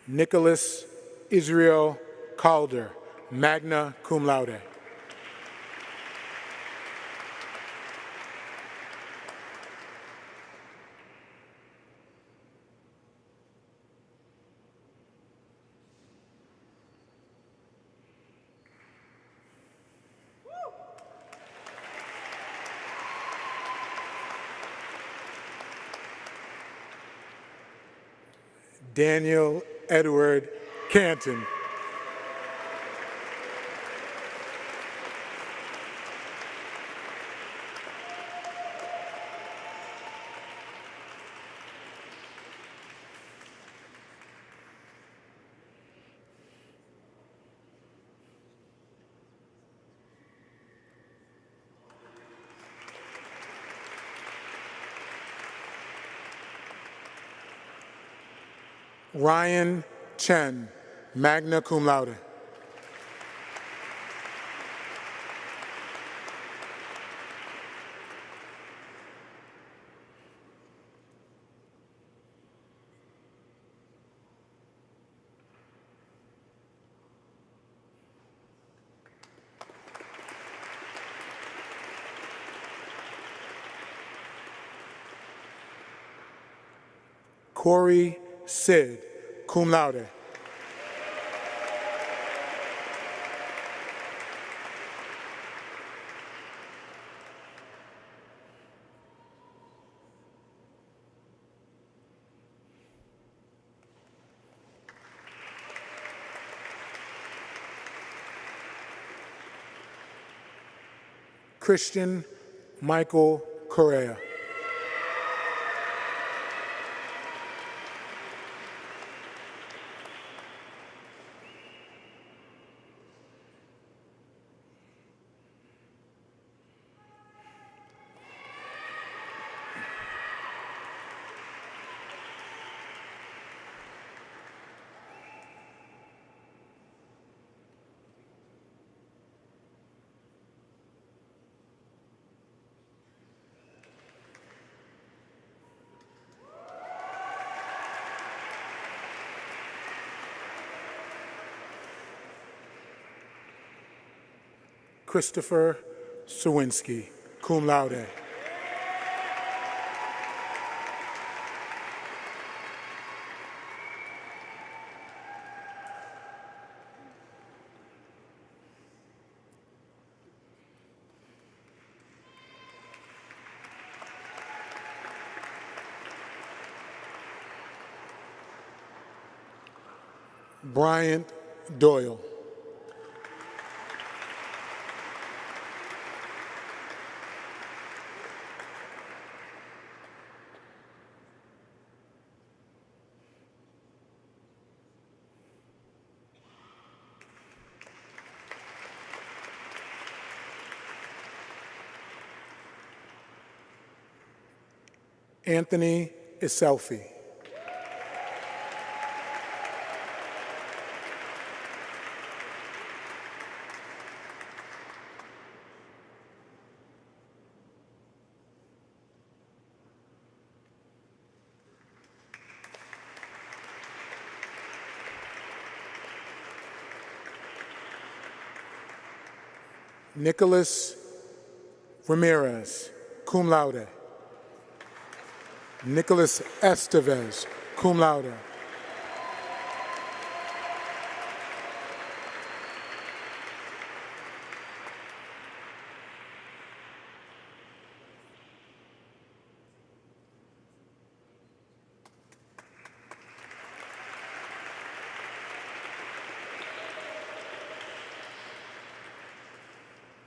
Nicholas Israel Calder, magna cum laude. Daniel Edward Canton. Ryan Chen, magna cum laude. Corey Sid, cum laude. Christian Michael Correa. Christopher Sawinski, cum laude. Bryant Doyle. Anthony Iselfi. Nicholas Ramirez, cum laude. Nicholas Estevez, cum laude.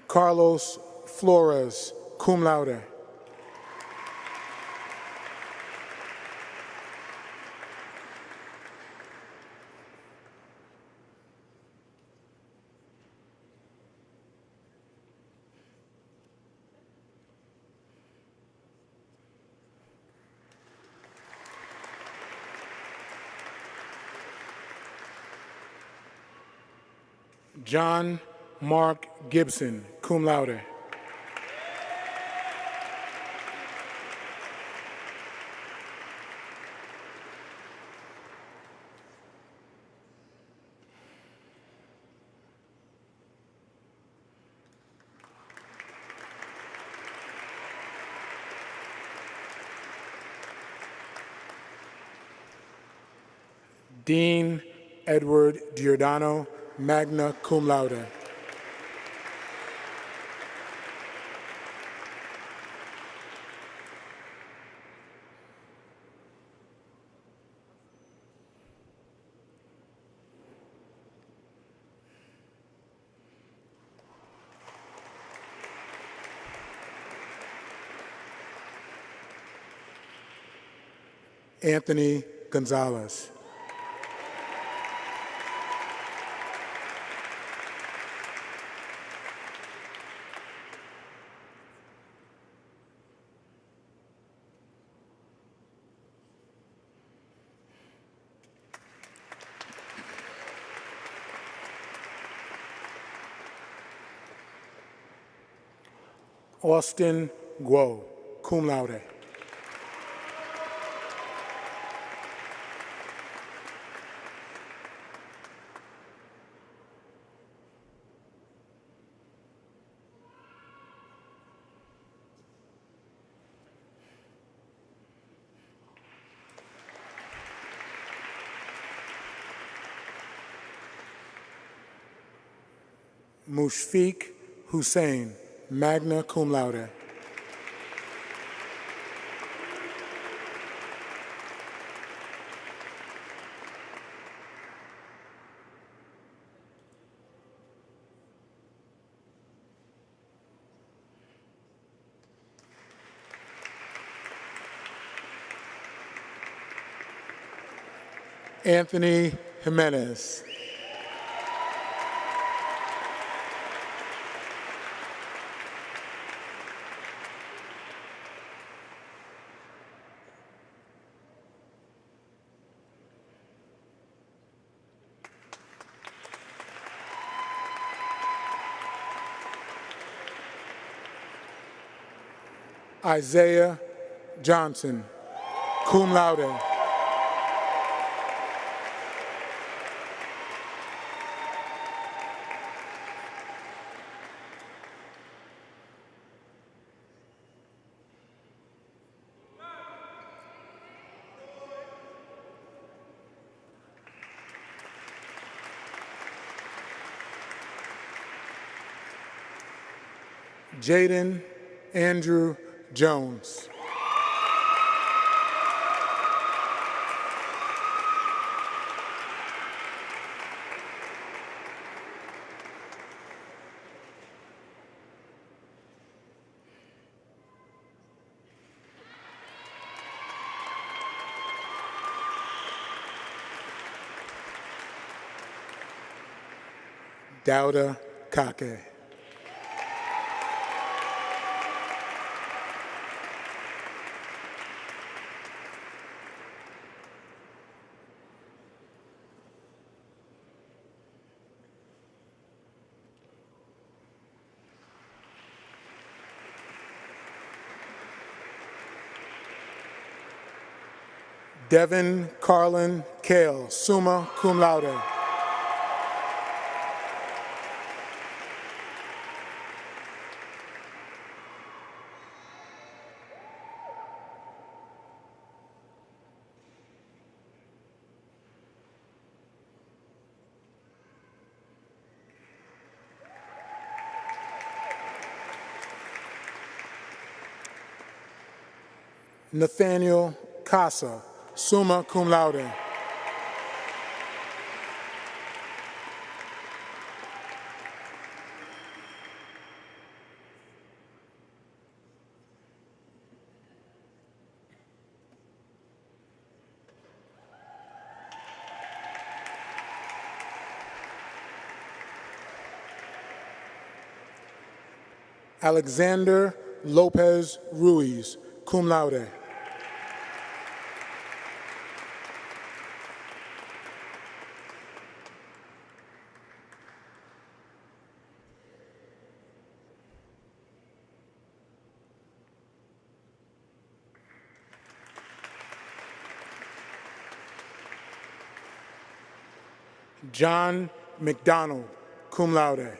Carlos Flores, cum laude. John Mark Gibson, cum laude. Dean Edward Giordano, magna cum laude. Anthony Gonzalez. Austin Guo, cum laude. Mushfiq Hussein, magna cum laude. Anthony Jimenez. Isaiah Johnson, cum laude. Jaden Andrew Jones. Dauda Kake. Devin Carlin Kale, summa cum laude. Nathaniel Casa, summa cum laude. Alexander Lopez Ruiz, cum laude. John McDonald, cum laude.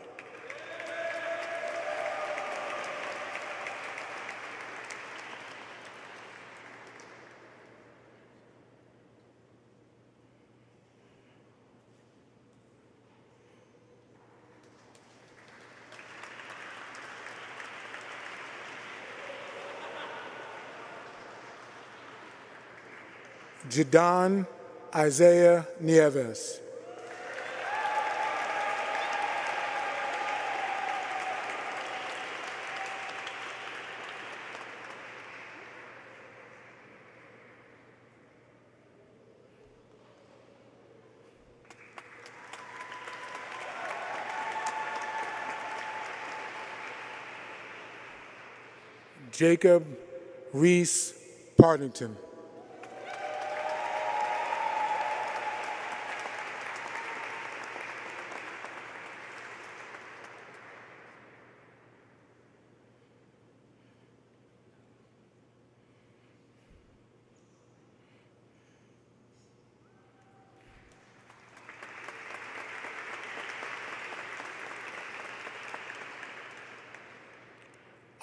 Jadon Isaiah Nieves. Jacob Reese Partington.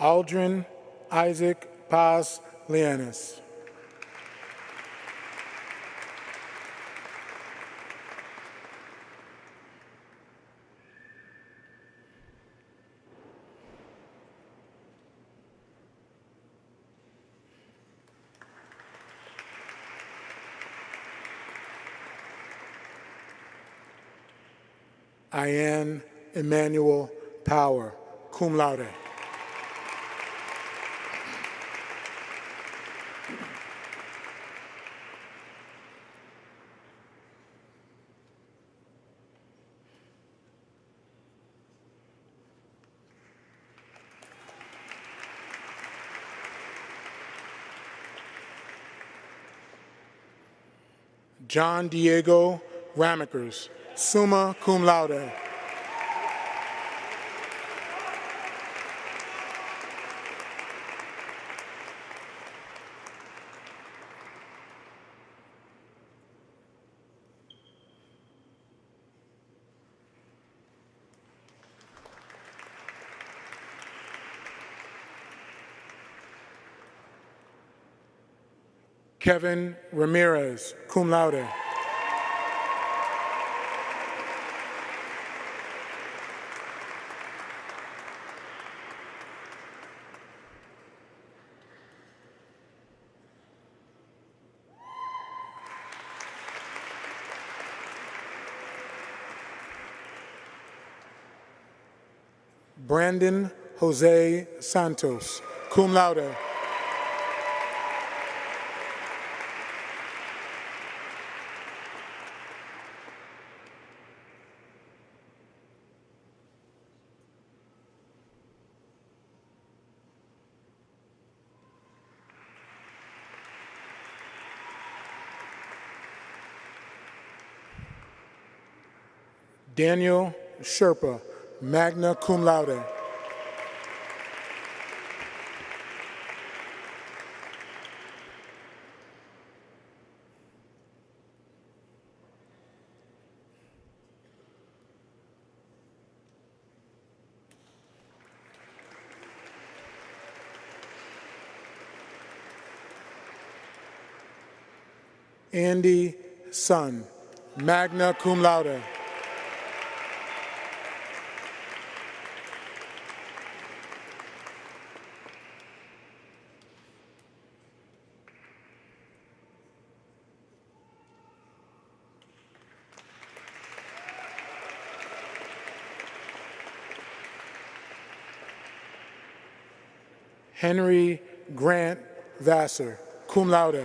Aldrin Isaac Paz Lianis. Ian Emmanuel Power, cum laude. John Diego Ramekers, summa cum laude. Kevin Ramirez, cum laude. Brandon Jose Santos, cum laude. Daniel Sherpa, magna cum laude. Andy Sun, magna cum laude. Henry Grant Vassar, cum laude.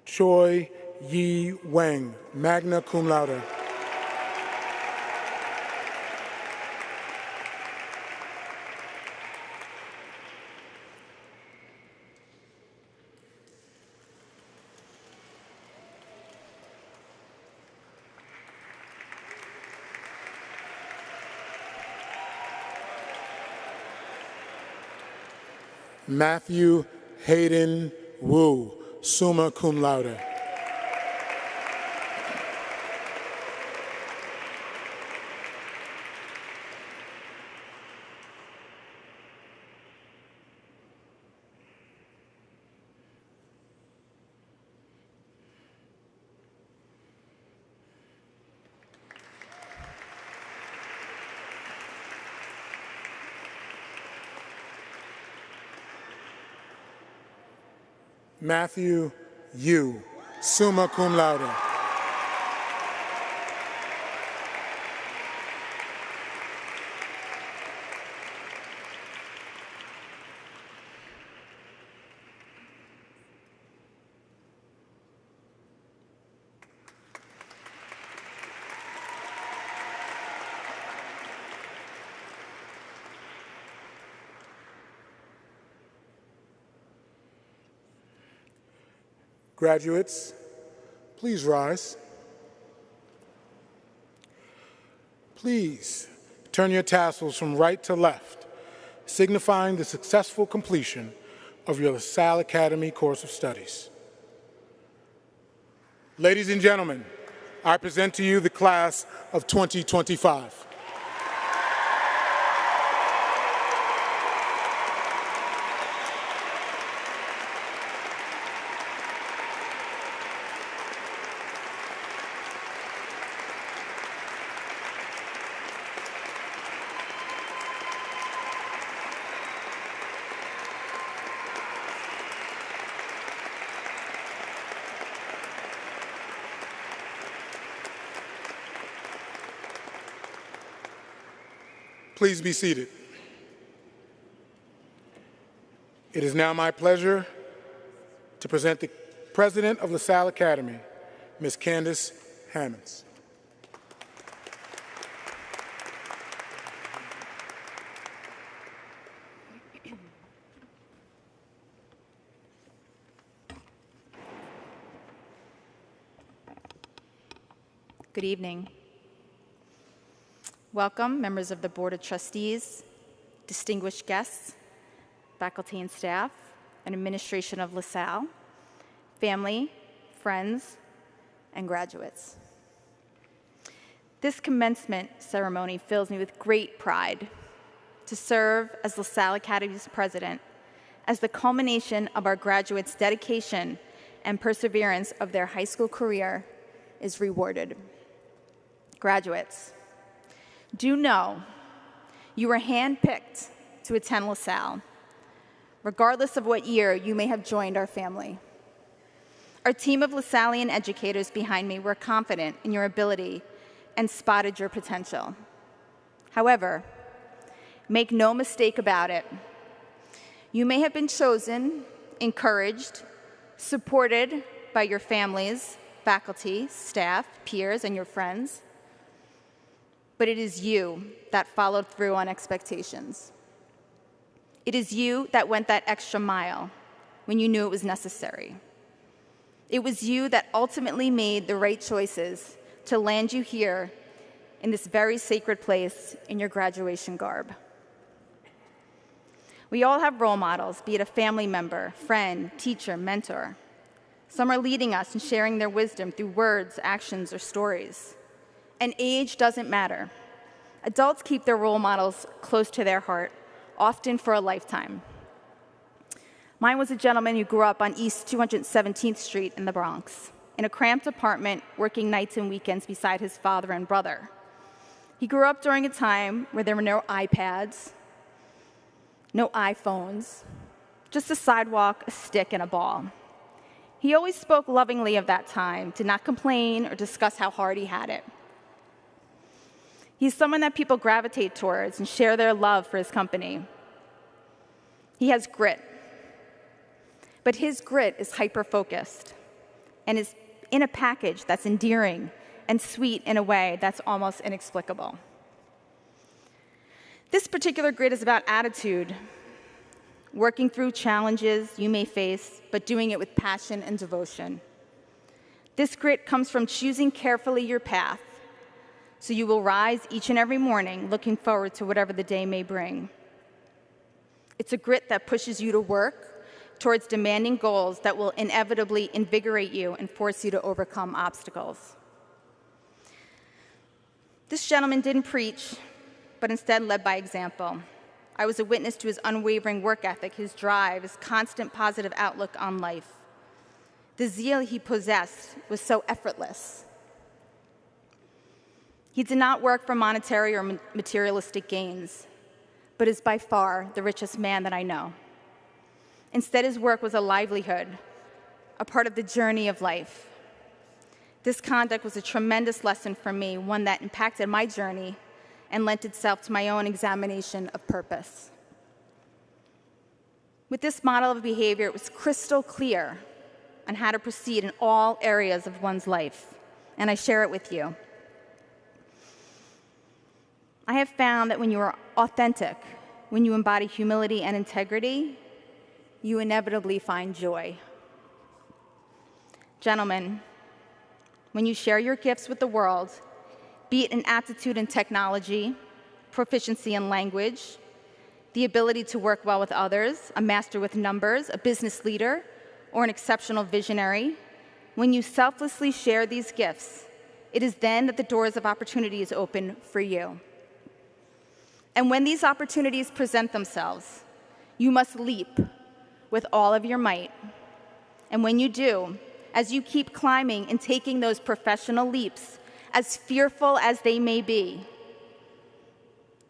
Choi Yi Wang, magna cum laude. Matthew Hayden Wu, summa cum laude. Matthew Yu, summa cum laude. Graduates, please rise. Please turn your tassels from right to left, signifying the successful completion of your LaSalle Academy course of studies. Ladies and gentlemen, I present to you the class of 2025. Please be seated. It is now my pleasure to present the President of LaSalle Academy, Ms. Candace Hammonds. Good evening. Welcome, members of the Board of Trustees, distinguished guests, faculty and staff, and administration of LaSalle, family, friends, and graduates. This commencement ceremony fills me with great pride to serve as LaSalle Academy's president as the culmination of our graduates' dedication and perseverance of their high school career is rewarded. Graduates, do know you were handpicked to attend LaSalle, regardless of what year you may have joined our family. Our team of LaSallian educators behind me were confident in your ability and spotted your potential. However, make no mistake about it, you may have been chosen, encouraged, supported by your families, faculty, staff, peers, and your friends, but it is you that followed through on expectations. It is you that went that extra mile when you knew it was necessary. It was you that ultimately made the right choices to land you here in this very sacred place in your graduation garb. We all have role models, be it a family member, friend, teacher, mentor. Some are leading us and sharing their wisdom through words, actions, or stories. And age doesn't matter. Adults keep their role models close to their heart, often for a lifetime. Mine was a gentleman who grew up on East 217th Street in the Bronx, in a cramped apartment, working nights and weekends beside his father and brother. He grew up during a time where there were no iPads, no iPhones, just a sidewalk, a stick, and a ball. He always spoke lovingly of that time, did not complain or discuss how hard he had it. He's someone that people gravitate towards and share their love for his company. He has grit, but his grit is hyper-focused and is in a package that's endearing and sweet in a way that's almost inexplicable. This particular grit is about attitude, working through challenges you may face, but doing it with passion and devotion. This grit comes from choosing carefully your path, so you will rise each and every morning looking forward to whatever the day may bring. It's a grit that pushes you to work towards demanding goals that will inevitably invigorate you and force you to overcome obstacles. This gentleman didn't preach, but instead led by example. I was a witness to his unwavering work ethic, his drive, his constant positive outlook on life. The zeal he possessed was so effortless. He did not work for monetary or materialistic gains, but is by far the richest man that I know. Instead, his work was a livelihood, a part of the journey of life. This conduct was a tremendous lesson for me, one that impacted my journey and lent itself to my own examination of purpose. With this model of behavior, it was crystal clear on how to proceed in all areas of one's life, and I share it with you. I have found that when you are authentic, when you embody humility and integrity, you inevitably find joy. Gentlemen, when you share your gifts with the world, be it an aptitude in technology, proficiency in language, the ability to work well with others, a master with numbers, a business leader, or an exceptional visionary, when you selflessly share these gifts, it is then that the doors of opportunities open for you. And when these opportunities present themselves, you must leap with all of your might. And when you do, as you keep climbing and taking those professional leaps, as fearful as they may be,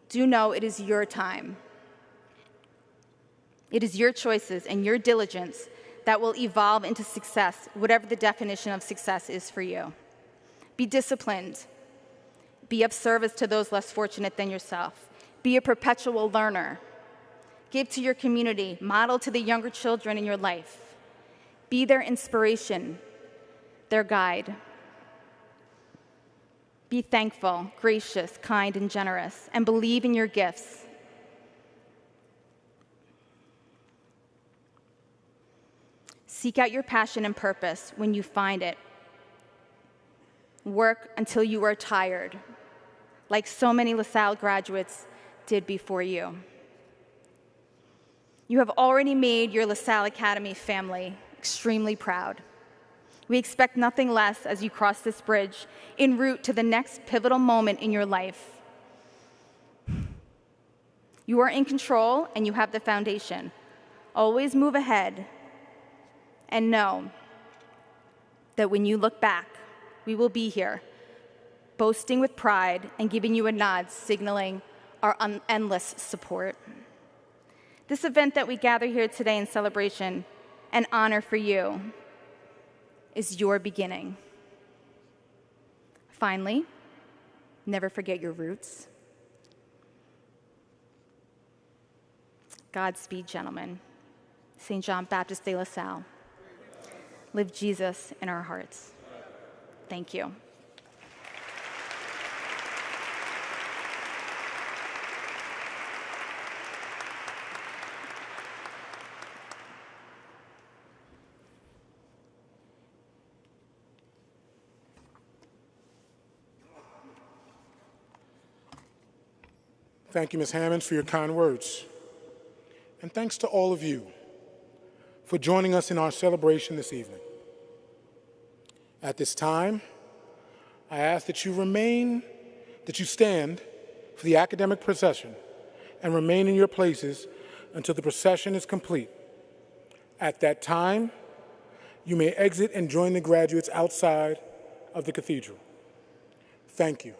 do know it is your time. It is your choices and your diligence that will evolve into success, whatever the definition of success is for you. Be disciplined. Be of service to those less fortunate than yourself. Be a perpetual learner. Give to your community. Model to the younger children in your life. Be their inspiration, their guide. Be thankful, gracious, kind, and generous, and believe in your gifts. Seek out your passion and purpose when you find it. Work until you are tired, like so many LaSalle graduates did before you. You have already made your LaSalle Academy family extremely proud. We expect nothing less as you cross this bridge en route to the next pivotal moment in your life. You are in control and you have the foundation. Always move ahead and know that when you look back, we will be here, boasting with pride and giving you a nod, signaling our endless support. This event that we gather here today in celebration and honor for you is your beginning. Finally, never forget your roots. Godspeed, gentlemen. St. John Baptist de LaSalle. Live Jesus in our hearts. Thank you. Thank you, Ms. Hammonds, for your kind words. And thanks to all of you for joining us in our celebration this evening. At this time, I ask that you stand for the academic procession and remain in your places until the procession is complete. At that time, you may exit and join the graduates outside of the cathedral. Thank you.